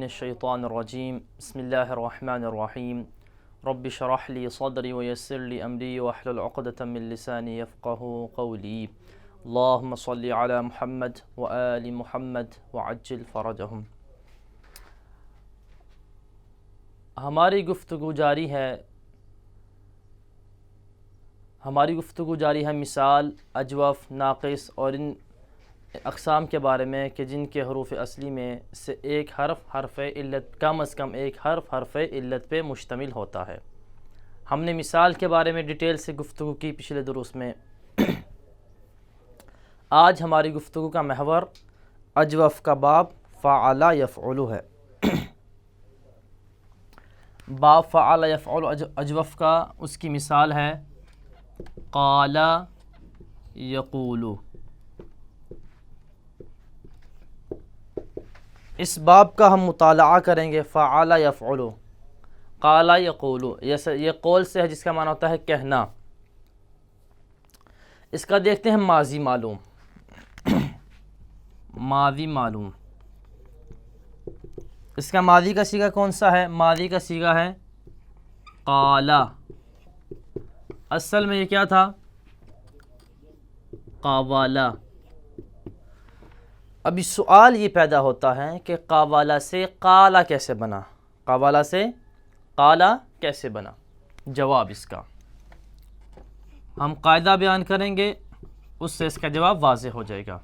मिनश्शैतानिर्रजीम बिस्मिल्लाहिर्रहमानिर्रहीम रब्बि शरह ली सदरी व यस्सिर ली अमरी वहलुल उक़दतम मिन लिसानी यफ़क़हू क़ौली अल्लाहुम्मा सल्लि अला मुहम्मद व आलि मुहम्मद व अज्जिल फ़रजहुम। हमारी गुफ्तगू जारी है मिसाल, अजवफ़, नाक़िस और इन अक़साम के बारे में कि जिनके हरूफ़ असली में से एक हर्फ़ इल्लत कम अज़ कम एक हर्फ़ इल्लत पे मुश्तमिल होता है। हमने मिसाल के बारे में डिटेल से गुफ्तगू की पिछले दुरूस में। आज हमारी गुफ्तगू का महवर अजवफ़ का बाब फ़अला यफ़अलु है। बाब फ़अला यफ़अलु अजवफ़ का उसकी मिसाल है क़ाला यक़ूलु। इस बाब का हम मुताला करेंगे। फ़अला यफ़अलु, क़ाला यक़ूलु, ये कौल से है जिसका माना होता है कहना। इसका देखते हैं माज़ी मालूम। माज़ी मालूम, इसका माज़ी का सीगा कौन सा है? माज़ी का सीगा है क़ाला। असल में ये क्या था? क़ावाला। अभी सवाल ये पैदा होता है कि क़ावाला से क़ाला कैसे बना? क़ावाला से क़ाला कैसे बना? जवाब इसका हम कायदा बयान करेंगे, उससे इसका जवाब वाज़ेह हो जाएगा।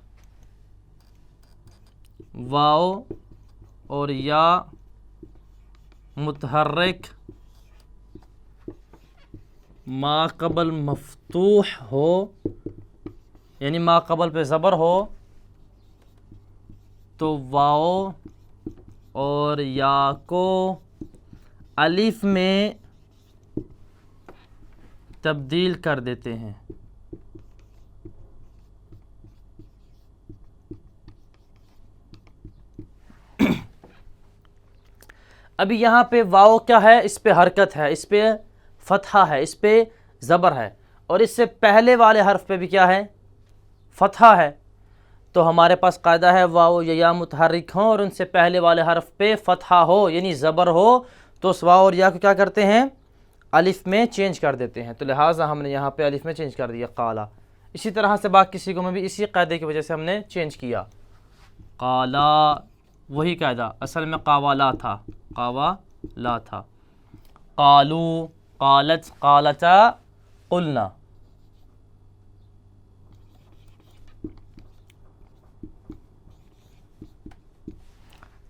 वाओ और या मुतहर्रिक मा क़बल मफ़तूह हो, यानी मा क़बल पे ज़बर हो, तो वाओ और या को अलिफ में तब्दील कर देते हैं। अभी यहाँ पे वाओ क्या है? इस पे हरकत है, इस पे फ़तहा है, इस पे ज़बर है, और इससे पहले वाले हर्फ पे भी क्या है? फ़तहा है। तो हमारे पास कायदा है वाओ या मुतहर्रिक हो और उनसे पहले वाले हर्फ पे फ़तहा हो, यानी ज़बर हो, तो उस वाओ और या को क्या करते हैं? अलिफ में चेंज कर देते हैं। तो लिहाजा हमने यहाँ पे अलिफ में चेंज कर दिया क़ाला। इसी तरह से बाकी सिगों में भी इसी कायदे की वजह से हमने चेंज किया। क़ाला वही कायदा, असल में क़ावाला था, क़ावाला था। क़ालू, क़ालत, क़ालता, क़ुलना।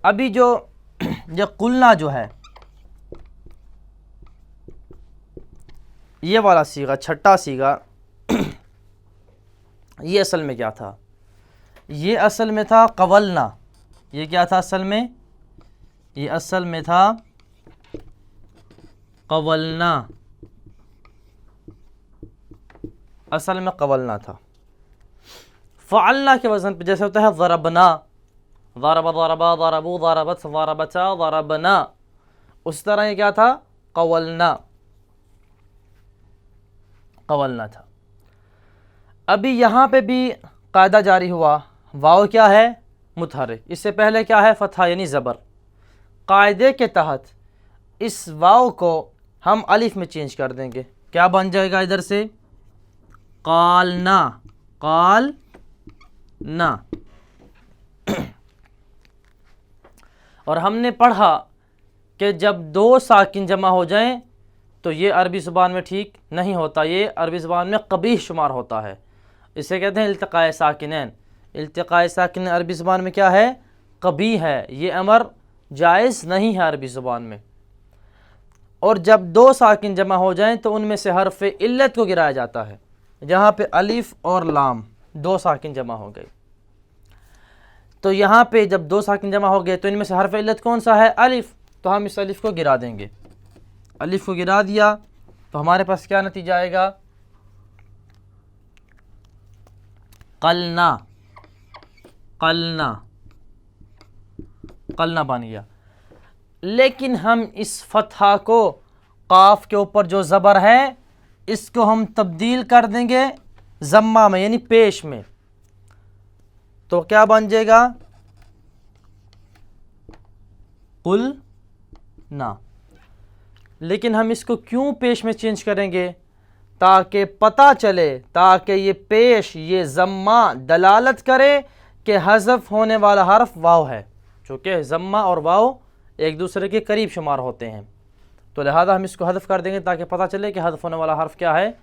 अभी जो ये क़ुलना जो है, ये वाला सीगा, छठा सीगा, ये असल में क्या था? ये असल में था क़वलना। ये क्या था असल में? ये असल में था क़वलना। असल में क़वलना था। फ़अलना के वज़न पे जैसे होता है ज़रबना, ज़रब, ज़रबा, ज़रबू, ज़रबत, ज़रबता, ज़रबना, उस तरह ये क्या था? क़वलना, क़वलना था। अभी यहाँ पे भी कायदा जारी हुआ। वाव क्या है? मुतहर्रिक, इससे पहले क्या है? फ़तहा यानी ज़बर। कायदे के तहत इस वाव को हम अलिफ में चेंज कर देंगे। क्या बन जाएगा इधर से? क़ालना, क़ालना। और हमने पढ़ा कि जब दो साकिन जमा हो जाएं तो ये अरबी ज़ुबान में ठीक नहीं होता, ये अरबी ज़ुबान में क़बीह शुमार होता है। इसे कहते हैं इल्तिक़ाए साकिनैन। इल्तिक़ाए साकिन अरबी ज़ुबान में क्या है? क़बीह है, ये अमर जायज़ नहीं है अरबी ज़ुबान में। और जब दो साकिन जमा हो जाएं तो उनमें से हर्फ़ इल्लत को गिराया जाता है। जहाँ पे अलिफ और लाम दो साकिन जमा हो गए, तो यहाँ पे जब दो साकिन जमा हो गए तो इनमें से हर्फ़ इल्लत कौन सा है? अलिफ। तो हम इस अलिफ को गिरा देंगे। अलिफ को गिरा दिया तो हमारे पास क्या नतीजा आएगा? क़लना, क़लना, क़लना बन गया। लेकिन हम इस फ़तहा को क़ाफ के ऊपर जो ज़बर है इसको हम तब्दील कर देंगे ज़म्मा में, यानी पेश में। तो क्या बन जाएगा? कुल ना। लेकिन हम इसको क्यों पेश में चेंज करेंगे? ताकि पता चले, ताकि ये पेश, ये ज़म्मा दलालत करे कि हज़फ होने वाला हर्फ वाव है, चूँकि ज़म्मा और वाव एक दूसरे के करीब शुमार होते हैं, तो लिहाजा हम इसको हज़फ कर देंगे ताकि पता चले कि हज़फ होने वाला हर्फ क्या है,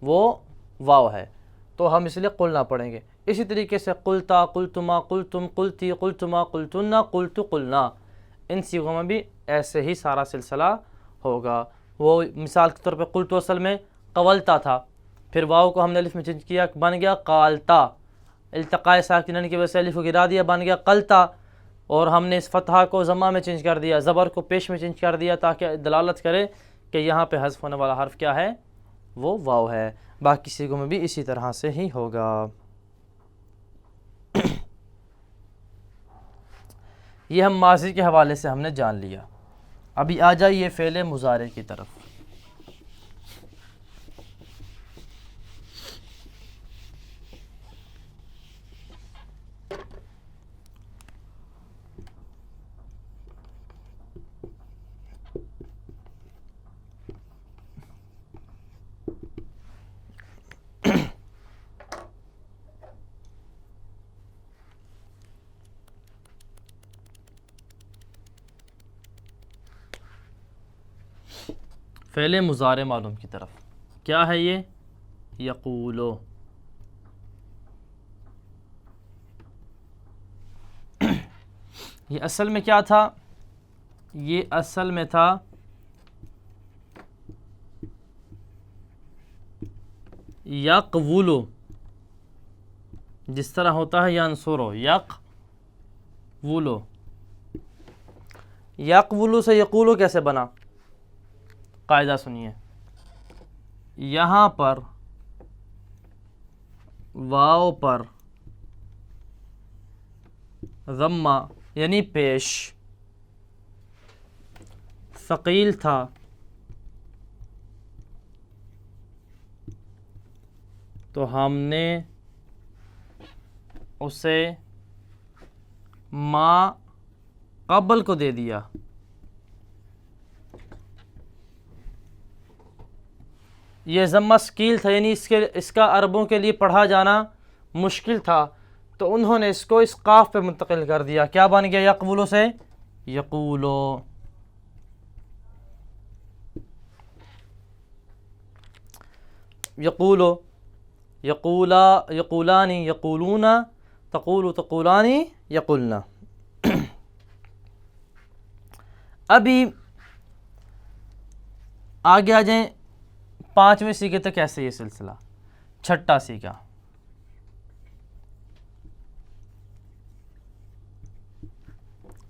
वो वाव है। तो हम इसलिए कुल ना पढ़ेंगे। इसी तरीके से कुलता, कुलतुमा, कुलतुम, कुलती, कुलतुमा, कुलतुन्ना, कुलतु, कुलना, इन सीगों में भी ऐसे ही सारा सिलसिला होगा। वो मिसाल के तौर पे कुलतु असल में कवलता था, फिर वाव को हमने अलिफ में चेंज किया, बन गया कालता, इल्तिकाए साकिनैन की वजह से अलिफ को गिरा दिया, बन गया कलता, और हमने इस फतहा को ज़म्मा में चेंज कर दिया, ज़बर को पेश में चेंज कर दिया ताकि दलालत करे कि यहाँ पे हज़फ होने वाला हर्फ क्या है, वो वाव है। बाकी सीगों में भी इसी तरह से ही होगा। ये हम माज़ी के हवाले से हमने जान लिया। अभी आ जाइए फ़ेल मुज़ारे की तरफ। फ़ेल मुज़ारे मालूम की तरफ क्या है ये? यक़ूलो। ये असल में क्या था? ये असल में था यक़वुलो, जिस तरह होता है यंसुरो, यक़वुलो। यक़वुलो से यक़ूलो कैसे बना? कायदा सुनिए, यहाँ पर वाव पर ज़म्मा यानी पेश सकील था, तो हमने उसे मा क़ब्ल को दे दिया। ये ज़म्मा सकील था, यानी इसका अरबों के लिए पढ़ा जाना मुश्किल था, तो उन्होंने इसको इस काफ पे मुंतकिल कर दिया। क्या बन गया यक़बुलो से? यक़ूलो। यक़ूलो, यक़ूला, यक़ूलानी, यक़ूलूना, तक़ूलु, तक़ूलानी, यक़ुलना। अभी आगे आ जाएं पाँचवें सीखे तक। कैसे ये सिलसिला? छठा सीखा,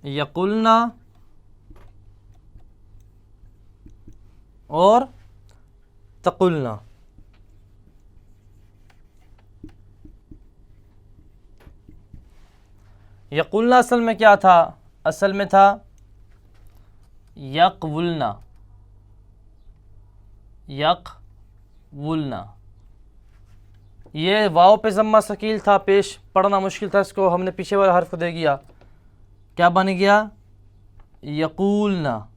यक़ुलना और तक़ुलना। यक़ुलना असल में क्या था? असल में था यक़वुलना, यक़वुलना। ये वाव पे ज़म्मा सकील था, पेश पढ़ना मुश्किल था, इसको हमने पीछे वाला हर्फ दे दिया। क्या बन गया? यक़ूलना,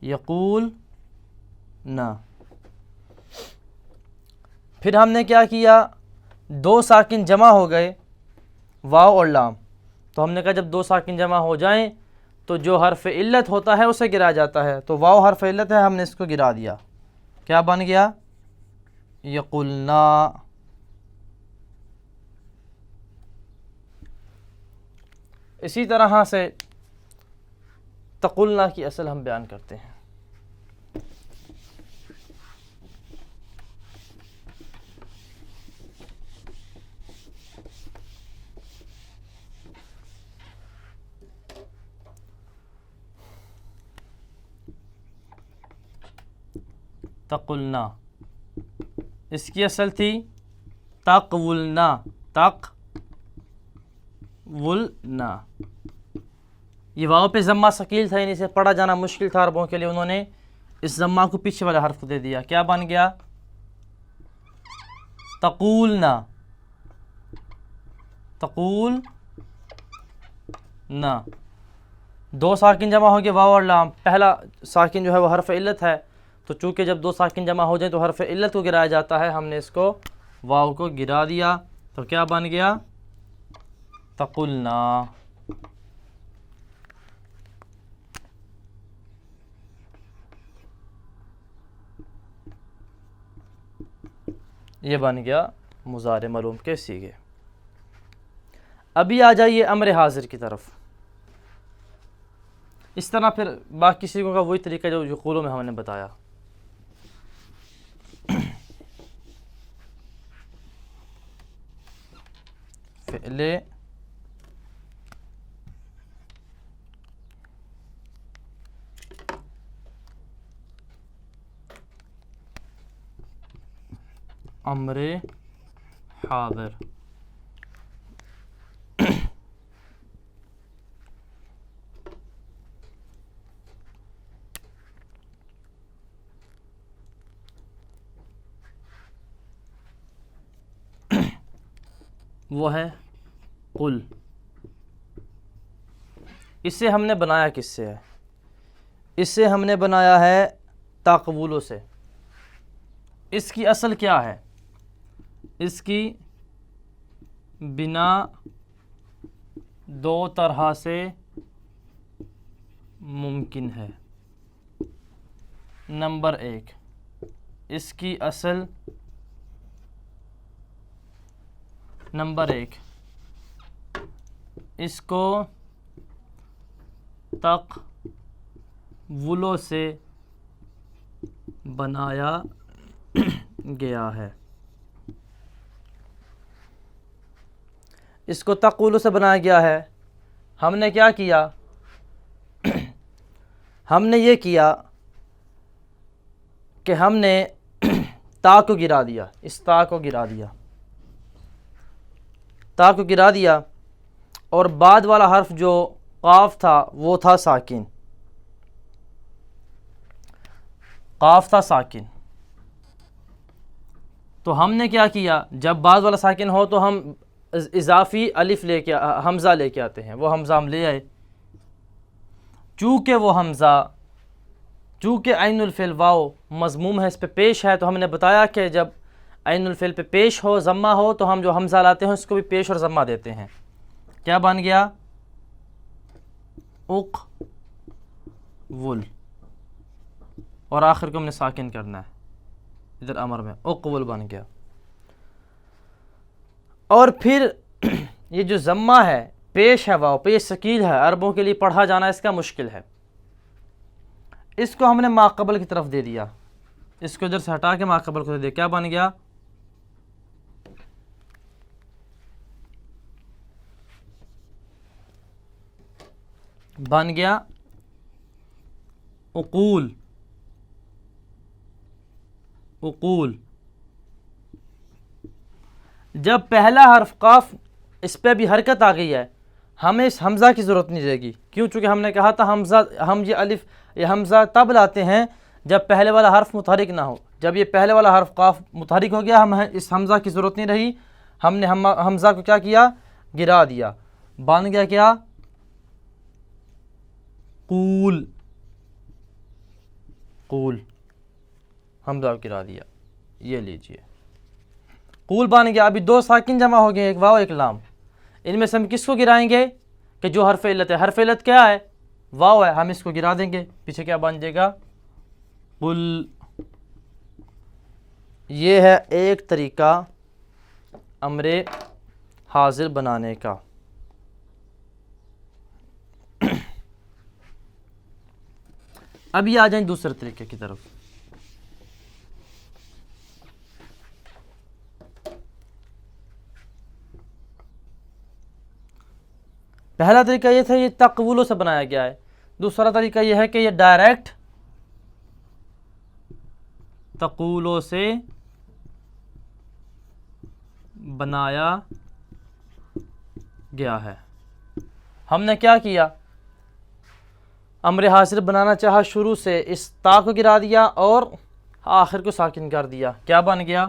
यक़ूलना। फिर हमने क्या किया? दो साकिन जमा हो गए, वाव और लाम, तो हमने कहा जब दो साकिन जमा हो जाएं तो जो हर्फ इल्लत होता है उसे गिरा जाता है, तो वाव हर्फ इल्लत है, हमने इसको गिरा दिया। क्या बन गया? यक़ुलना। इसी तरह से तक़ुलना की असल हम बयान करते हैं। तक़ुलना, इसकी असल थी तक़वुलना, तक़वुलना। ये वाव पे ज़म्मा सकील था, यानी इसे पढ़ा जाना मुश्किल था अरबों के लिए, उन्होंने इस ज़म्मा को पीछे वाले हर्फ को दे दिया। क्या बन गया? तक़ूलना, तक़ूलना। दो साकिन जमा हो गए वाव और लाम। पहला साकिन जो है वो हरफ इल्लत है, तो चूँकि जब दो साकिन जमा हो जाए तो हरफ इल्लत को गिराया जाता है, हमने इसको वाव को गिरा दिया, तो क्या बन गया? तकुलना। ये बन गया मुज़ारे मलूम के सीगे। अभी आ जाइए अम्र हाजिर की तरफ। इस तरह फिर बाकी सीगों का वही तरीका जो युक़ूलों में हमने बताया। फ़िअले अम्रे हाज़िर। वो है कुल। इसे हमने बनाया किससे है? इसे हमने बनाया है ताक़बूलों से। इसकी असल क्या है? इसकी बिना दो तरह से मुमकिन है। नंबर एक, इसकी असल नंबर एक, इसको तक़वुलों से बनाया गया है। इसको तक़वुलों से बनाया गया है। हमने क्या किया? हमने ये किया कि हमने ता को गिरा दिया, इस ता को गिरा दिया, ता को गिरा दिया, और बाद वाला हर्फ जो क़ाफ़ था वो था साकिन, क़ाफ़ था साकिन। तो हमने क्या किया? जब बाद वाला साकिन हो तो हम इज़ाफ़ी अलिफ लेके हमज़ा लेके आते हैं, वो हमज़ा हम ले आए। चूँकि वो हमज़ा, चूँकि ऐनुल फ़िल वाव मज़मूम है, इस पे पेश है, तो हमने बताया कि जब ऐनुल फ़िल पे पेश हो, ज़म्मा हो, तो हम जो हमज़ा लाते हैं उसको भी पेश और ज़म्मा देते हैं। क्या बन गया? उक़वुल। और आखिर को हमने साकिन करना है, इधर अमर में उक़वुल बन गया। और फिर ये जो ज़म्मा है, पेश है वाव, पेश सकील है, अरबों के लिए पढ़ा जाना इसका मुश्किल है, इसको हमने माक़बल की तरफ दे दिया। इसको इधर से हटा के माक़बल को दे दिया। क्या बन गया? बन गया उक़ूल। उक़ूल। जब पहला हर्फ क़ाफ़, इस पर भी हरकत आ गई है, हमें इस हमज़ा की ज़रूरत नहीं रहेगी। क्यों? चूँकि हमने कहा था हमज़ा, हम ये अलिफ, ये हमज़ा तब लाते हैं जब पहले वाला हर्फ मुतहरिक ना हो। जब ये पहले वाला हर्फ क़ाफ़ मुतहरिक हो गया, हम इस हमज़ा की ज़रूरत नहीं रही, हमने हमज़ा को क्या किया? गिरा दिया। बन गया क्या? कूल। कूल, हमज़ा को गिरा दिया। ये लीजिए, कूल बन गया। अभी दो साकिन जमा हो गए, एक वाव एक लाम। इनमें से हम किसको गिराएंगे? कि जो हरफ इल्लत है। हरफ इल्लत क्या है? वाव है, हम इसको गिरा देंगे। पीछे क्या बन जाएगा? कुल। ये है एक तरीका अम्रे हाजिर बनाने का। अभी आ जाएं दूसरे तरीके की तरफ। पहला तरीका ये था, ये तक़वुलों से बनाया गया है। दूसरा तरीका ये है कि ये डायरेक्ट तक़वुलों से बनाया गया है। हमने क्या किया? अम्र हाजिर बनाना चाहा, शुरू से इस ता को गिरा दिया और आखिर को साकिन कर दिया। क्या बन गया?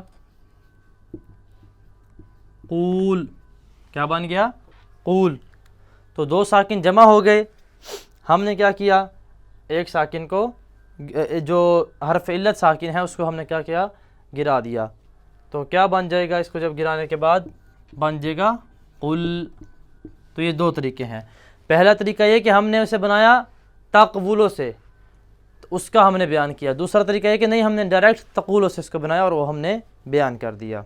कूल। क्या बन गया? कूल। तो दो साकिन जमा हो गए, हमने क्या किया, एक साकिन को, जो हरफ इल्लत साकिन है उसको हमने क्या किया, गिरा दिया। तो क्या बन जाएगा, इसको जब गिराने के बाद बन जाएगा कुल। तो ये दो तरीके हैं। पहला तरीका ये कि हमने उसे बनाया तक़वुलों से, तो उसका हमने बयान किया। दूसरा तरीका ये कि नहीं, हमने डायरेक्ट तक़ूलों से इसको बनाया और वो हमने बयान कर दिया।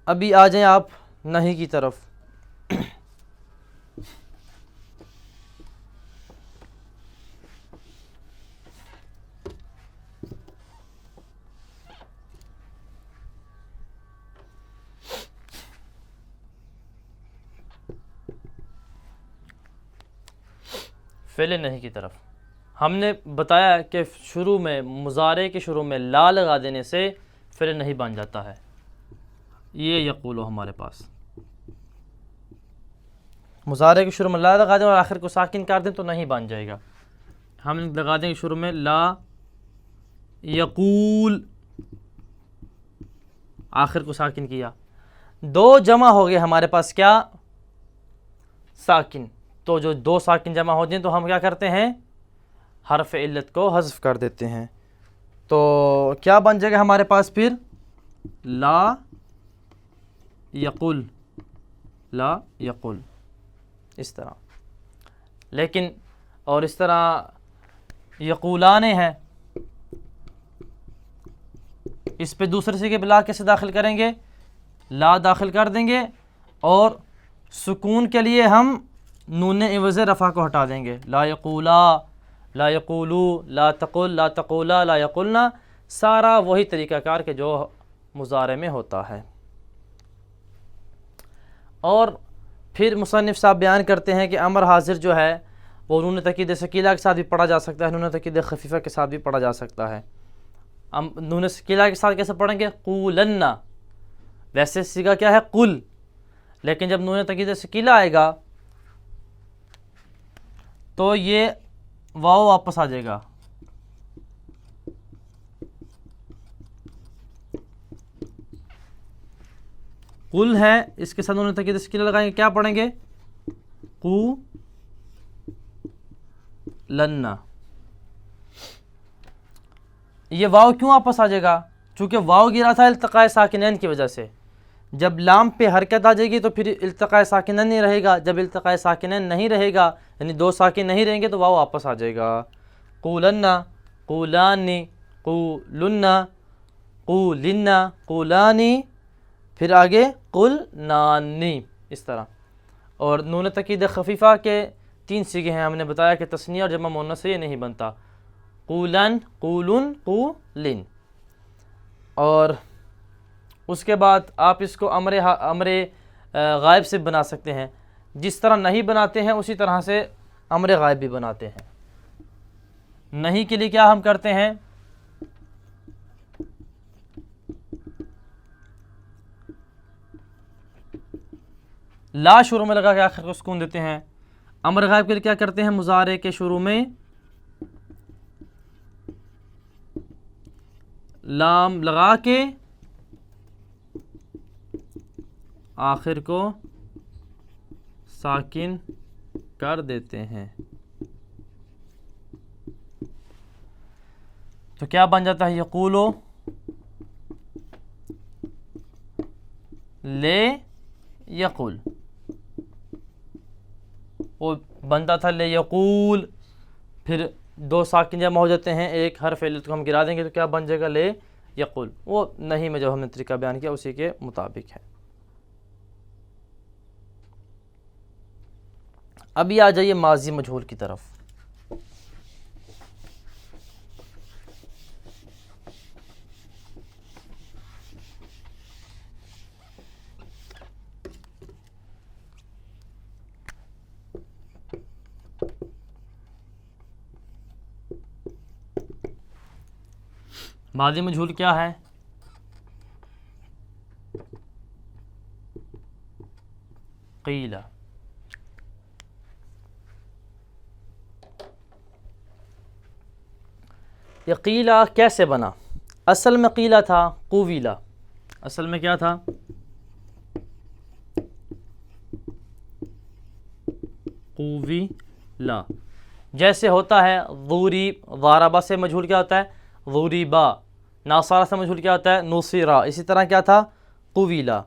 अभी आ जाएं आप नहीं की तरफ। फ़ेल नहीं की तरफ हमने बताया कि शुरू में, मुज़ारे के शुरू में ला लगा देने से फ़ेल नहीं बन जाता है। ये यक़ूलो हमारे पास मुज़ारे के शुरू में ला लगा दें और आखिर को साकिन कर दें तो नहीं बन जाएगा। हम लगा देंगे शुरू में ला यक़ूल, आखिर को साकिन किया, दो जमा हो गए हमारे पास क्या, साकिन। तो जो दो साकिन जमा हो जाएं तो हम क्या करते हैं, हरफ इल्लत को हज़्फ़ कर देते हैं। तो क्या बन जाएगा हमारे पास फिर, ला यक़ुल, ला यक़ुल, इस तरह। लेकिन और इस तरह यक़ूलाने हैं, इस पे दूसरे से के ला कैसे दाखिल करेंगे, ला दाखिल कर देंगे और सुकून के लिए हम नून इवज़ रफ़ा को हटा देंगे। ला यक़ूला, ला यक़ूलू, ला तक़ुल, ला तक़ूला, ला यक़ुलना, सारा वही तरीक़ाकार के जो मुज़ारे में होता है। और फिर मुसन्निफ़ साहब बयान करते हैं कि अमर हाज़िर जो है वो नून तकीद सकीला के साथ भी पढ़ा जा सकता है, नून तकीद खफ़ीफ़ा के साथ भी पढ़ा जा सकता है। नून सकीला के साथ कैसे पढ़ेंगे, क़ूलन्ना, वैसे सीगा क्या है कुल, लेकिन जब नून तकीद सकीला आएगा तो ये वाव वापस आ जाएगा। कुल है, इसके साथ नून तकीद सकीला लगाएंगे, क्या पढ़ेंगे, कू लन्ना। ये वाव क्यों वापस आ जाएगा, चूँकि वाव गिरा था इल्तिक़ाए साकिनैन की वजह से। जब लाम पे हरकत आ जाएगी तो फिर इल्तिक़ाए साकिनैन नहीं रहेगा, जब इल्तिक़ाए साकिनैन नहीं रहेगा यानी दो साकिन नहीं रहेंगे तो वाव वापस आ जाएगा। क़ूलन्ना, क़ूलानी, क़ूलुन्ना, क़ूलिन्ना, क़ूलानी, फिर आगे क़ुलनानी, इस तरह। और नून तकीद खफ़ीफ़ा के तीन सीगे हैं, हमने बताया कि तस्निया और जमा मुअन्नस से ये नहीं बनता, क़ूलन, क़ूलुन, क़ूलिन। और उसके बाद आप इसको अमरे गायब से बना सकते हैं, जिस तरह नहीं बनाते हैं उसी तरह से अमरे गायब भी बनाते हैं। नहीं के लिए क्या हम करते हैं, ला शुरू में लगा के आखिर को सुकून देते हैं। अमर गायब के लिए क्या करते हैं, मुज़ारे के शुरू में लाम लगा के आखिर को साकिन कर देते हैं। तो क्या बन जाता है, यक़ूलो, ले यक़ुल, वो बनता था ले यक़ूल, फिर दो साकिन जमा हो जाते हैं, एक हरफ इल्लत को हम गिरा देंगे तो क्या बन जाएगा, ले यक़ुल। वो नहीं में जो हमने तरीका बयान किया उसी के मुताबिक है। अभी आ जाइए माजी मजहूल की तरफ। माजी मजहूल क्या है, क़ीला। ये क़ीला कैसे बना, असल में क़ीला था क़ुवीला। असल में क्या था, कुविला। जैसे होता है ज़ूरी, ज़ारबा से मजहूल क्या होता है ज़ूरिबा, नासारा से मजहूल क्या होता है नुसिरा। इसी तरह क्या था कुविला।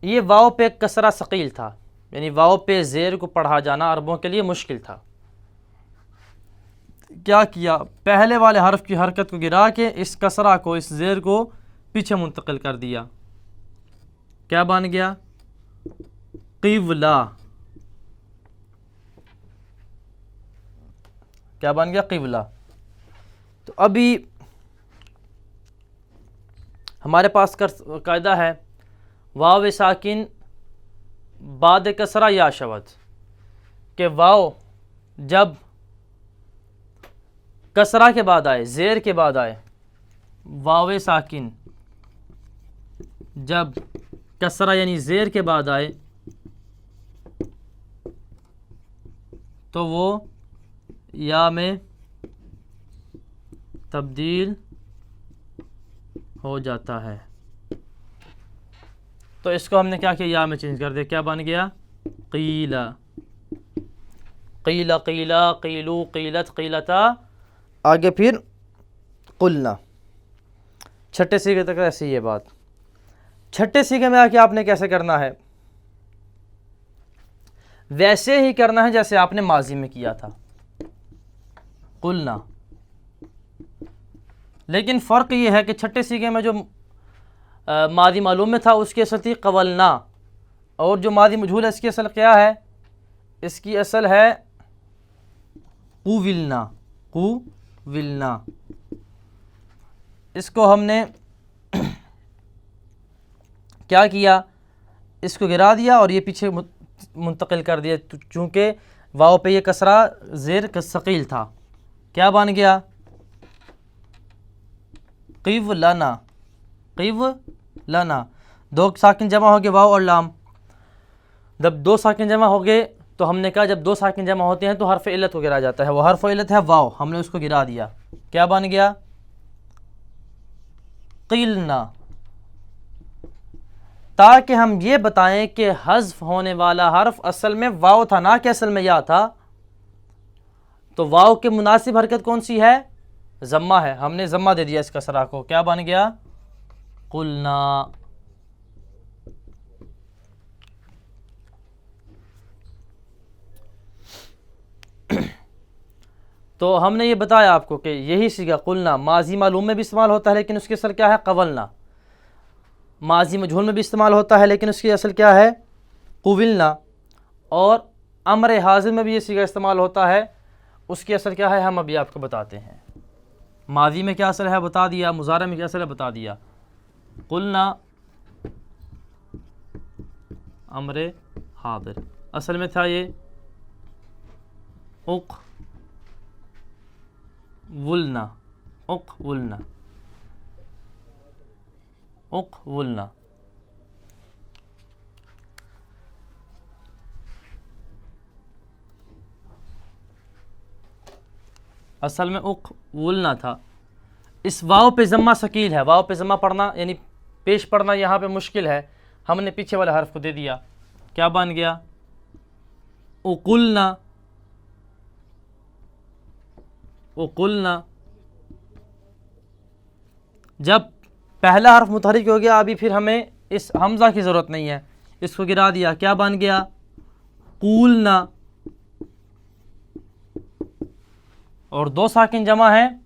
ये वाव पे कसरा सकील था, यानी वाव पे ज़ेर को पढ़ा जाना अरबों के लिए मुश्किल था। क्या किया, पहले वाले हर्फ की हरकत को गिरा के इस कसरा को, इस ज़ेर को पीछे मुंतकिल कर दिया। क्या बन गया क़िवला। क्या बन गया क़िवला। तो अभी हमारे पास कायदा है वाव साकिन बाद कसरा या शवद, के वाव जब कसरा के बाद आए, ज़ेर के बाद आए, वाव साकिन जब कसरा यानी ज़ेर के बाद आए तो वो या में तब्दील हो जाता है। तो इसको हमने क्या किया, या में चेंज कर दिया। क्या बन गया क़ीला, क़ीला क़ीला, क़ीलू क़ीलत क़ीलता, आगे फिर कुलना। छठे सीखे तक ऐसी ये बात। छठे सीखे में आके आपने कैसे करना है, वैसे ही करना है जैसे आपने माजी में किया था कुलना। लेकिन फ़र्क ये है कि छठे सीखे में जो मादी मालूम में था उसकी असल थी कवलना, और जो मादी मजहूल है इसकी असल क्या है, इसकी असल है कुविलना, कुविलना। इसको हमने क्या किया, इसको गिरा दिया और ये पीछे मुंतकिल कर दिया, चूँकि वाव पे ये कसरा ज़ेर सकील था। क्या बन गया क़िवलना, क़िवलना। दो साकिन जमा हो गए वाव और लाम। जब दो साकिन जमा हो गए तो हमने कहा जब दो साकिन जमा होते हैं तो हर्फ इल्लत को गिरा जाता है, वो हर्फ इल्लत है वाव, हमने उसको गिरा दिया। क्या बन गया क़िलना, ताकि हम ये बताएं कि हज़्फ़ होने वाला हर्फ असल में वाव था ना कि असल में या था। तो वाव के मुनासिब हरकत कौन सी है, ज़म्मा है, हमने ज़म्मा दे दिया इस कसरा को। क्या बन गया कुलना। तो हमने ये बताया आपको कि यही सीगा कुलना माजी मालूम में भी इस्तेमाल होता है लेकिन उसकी असल क्या है कवलना, माजी मजहूल में भी इस्तेमाल होता है लेकिन उसकी असल क्या है कुविलना, और अम्र हाज़िर में भी ये सीगा इस्तेमाल होता है, उसकी असल क्या है हम अभी आपको बताते हैं। माजी में क्या असल है बता दिया, मुज़ारे में क्या असल है बता दिया। कुलना अम्र हाज़िर असल में था ये उक़वुलना, उक़वुलना, उक़वुलना। असल में उक़वुलना था। इस वाव पे ज़म्मा सकील है, वाव पे ज़म्मा पढ़ना यानी पेश पढ़ना यहाँ पे मुश्किल है, हमने पीछे वाले हर्फ को दे दिया। क्या बन गया उकुलना, उकुलना। जब पहला हर्फ मुतहरिक हो गया अभी फिर हमें इस हमज़ा की ज़रूरत नहीं है, इसको गिरा दिया। क्या बन गया कूलना, और दो साकिन जमा है,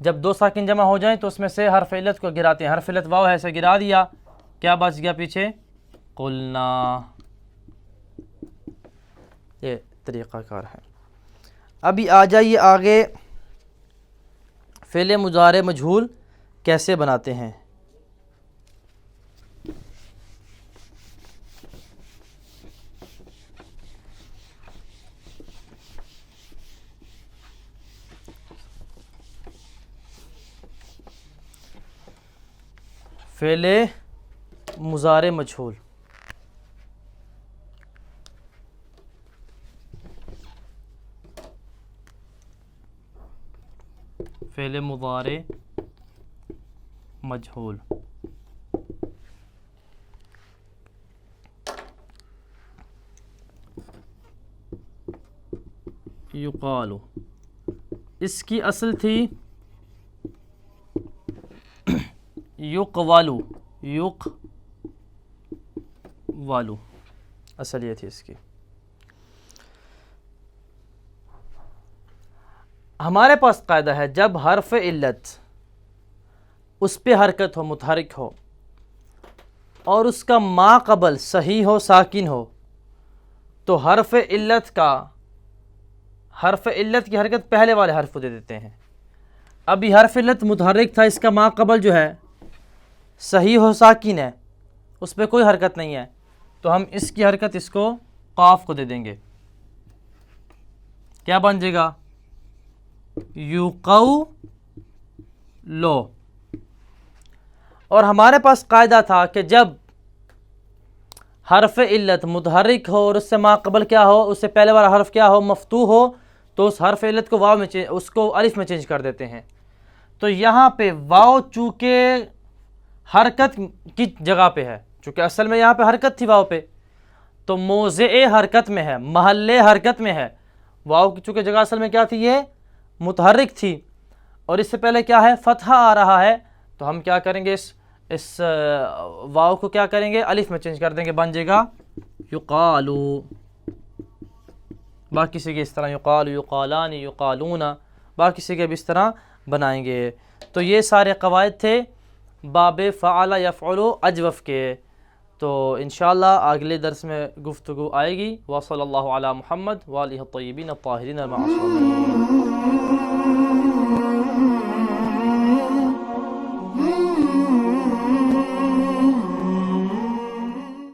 जब दो साकिन जमा हो जाए तो उसमें से हर्फ इल्लत को गिराते हैं। हर्फ इल्लत वाव है, ऐसे गिरा दिया। क्या बच गया पीछे कुलना। ये तरीक़ाकार है। अभी आ जाइए आगे, फ़ेल मुज़ारे मजहूल कैसे बनाते हैं। Fail मुज़ारे मजहूल, fail मुज़ारे मजहूल। युकालु, इसकी असल थी युकवालु, युकवालु, असल ये थी इसकी। हमारे पास कायदा है जब हर्फ इल्लत उस पे हरकत हो, मुतहरिक हो और उसका मा कबल सही हो, साकिन हो, तो हर्फ इल्लत की हरकत पहले वाले हर्फ को दे देते हैं। अभी हर्फ इल्लत मुतहरिक था, इसका मा कबल जो है सही हो, साकिन है, उस पर कोई हरकत नहीं है, तो हम इसकी हरकत इसको काफ को दे देंगे। क्या बन जाएगा? युकौ लो। और हमारे पास कायदा था कि जब हर्फ इल्लत मुतहरिक हो और उससे माक़बल क्या हो, उससे पहले वाला हर्फ क्या हो, मफ्तूह हो, तो उस हर्फ इल्लत को वाव में उसको अलिफ में चेंज कर देते हैं। तो यहाँ पे वाव चूँकि हरकत की जगह पे है, चूँकि असल में यहाँ पे हरकत थी वाव पे, तो मोज़े हरकत में है, महल्ले हरकत में है। वाव की चूँकि जगह असल में क्या थी, ये मुतहरिक थी और इससे पहले क्या है, फतहा आ रहा है, तो हम क्या करेंगे, इस वाव को क्या करेंगे, अलिफ में चेंज कर देंगे, बन जाएगा युकालू। बाकी से इस तरह युकालू, युकालानी, युकालूना, बाकी से भी इस तरह बनाएंगे। तो ये सारे कवायद थे बाब फ़अला यफ़अलु अजवफ़ के। तो इंशाअल्लाह अगले दर्स में गुफ्तगू आएगी। व सल्लल्लाहु अला मुहम्मद व आलिहि त्तय्यिबीन अत्ताहिरीन अल मासूमीन।